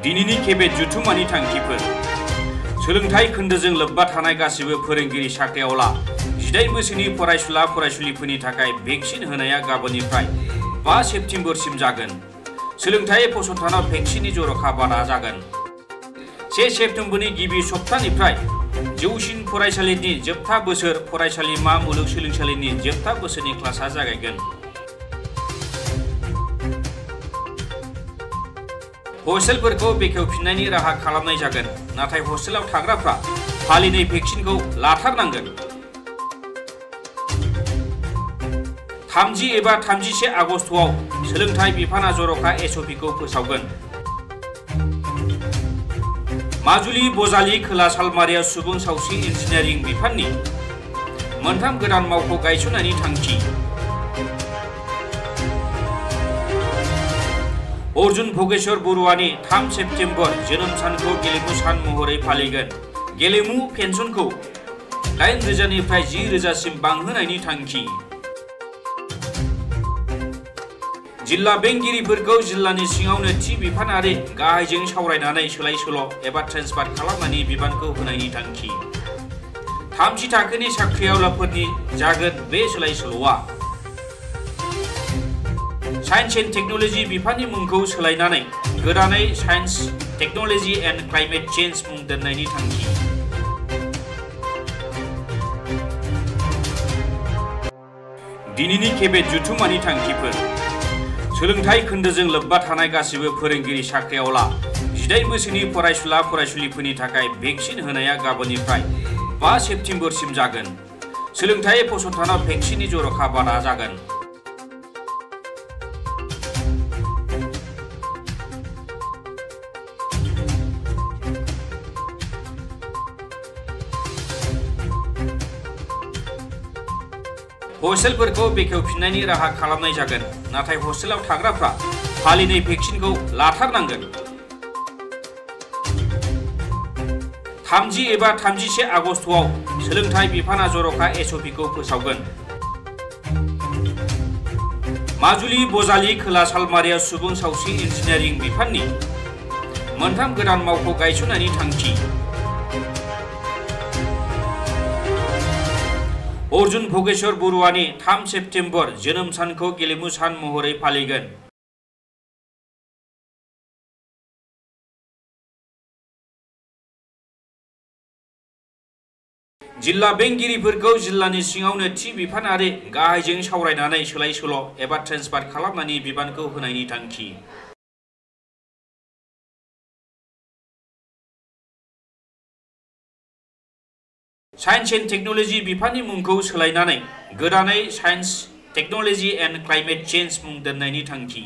दिनैनि केबिनेट जथुम्मानि थांखिफोर सोलोंथाइ खोन्दोजों लोब्बा थानाय गासिबो फोरोंगिरि साख्रिआवला 18 बोसोरनि फरायसुला फरायसुलिफोरनि थाखाय भेक्सिन होनाया गाबोननिफ्राय 5 सेप्तेम्बरसिम जागोन। सोलोंथाइ फसंथानाव भेक्सिननि जर'खा बादा जागोन। 1 सेप्तेम्बरनि गिबि सप्तानिफ्राय जौसिन फरायसालिनि जोबथा बोसोर फरायसालिमा मुलुगसोलोंसालिनि जोबथा बोसोरनि क्लासआ जागायगोन। हस्टेलफोरखौ बेखेवफिननायनि राहा खालामनाय जागोन, नाथाय हस्टेलाव थाग्राफ्रा फालिनै भेक्सिनखौ लाथारनांगोन। 30 एबा 31 आगस्तआव सोलोंथाइ बिफाना जर'खा SOPखौ फोसावगोन। माजुलि बजालि खोला सालमारियाव सुबुं सावस्रि इन्जिनियारिं बिफाननि 3 गोदान मावख' गायसननायनि थांखि। अर्जुन भगेश्वर बरुवानि 3 सेप्तेम्बर जोनोम सानखौ गेलेमु सान महरै फालिगोन। गेलेमु पेन्सनखौ 8,000 निफ्राय 10,000 सिम बांहोनायनि थांखि। जिल्ला बेंगिरिफोरखौ जिल्लानि सिङावनो थि बिफानारि गाहायजों सावरायनानै सोलाय-सोल' एबा ट्रेन्सफार खालामनायनि बिबानखौ होनायनि थांखि। 30 थाखोनि साख्रिआवलाफोरनि जागोन बे सोलाय-सोल'आ। साइन्स एन्ड टेक्न'लजि बिफाननि मुंखौ सोलायनानै गोदानै signs technology end climate change मुं दोननायनि थांखि। दिनैनि केबिनेट जथुम्मानि थांखिफोर सोलोंथाइ खोन्दोजों लोब्बा थानाय गासिबो फोरोंगिरि साख्रिआवला 18 बोसोरनि फरायसुला फरायसुलिफोरनि थाखाय भेक्सिन होनाया गाबोननिफ्राय 5 सेप्तेम्बरसिम जागोन। सोलोंथाइ फसंथानाव भेक्सिननि जर'खा बादा जागोन। हस्टेलफोरखौ बेखेवफिननायनि राहा खालामनाय जागोन, नाथाय हस्टेलाव थाग्राफ्रा फालिनै भेक्सिनखौ लाथारनांगोन। 30 एबा 31 आगस्तआव सोलोंथाइ बिफाना जर'खा SOPखौ फोसावगोन। माजुलि बजालि खोला सालमारियाव सुबुं सावस्रि इन्जिनियारिं बिफाननि 3 गोदान मावख' गायसननायनि थांखि। अर्जुन भगेश्वर बरुवानि 3 सेप्तेम्बर जोनोम सानखौ गेलेमु सान महरै फालिगोन। जिल्ला बेंगिरिफोरखौ जिल्लानि सिङावनो थि बिफानारि गाहायजों सावरायनानै सोलाय-सोल' एबा ट्रेन्सफार खालामनायनि बिबानखौ होनायनि थांखि। साइन्स एन्ड टेक्न'लजि बिफाननि मुंखौ सोलायनानै गोदानै signs technology end climate change मुं दोननायनि थांखि।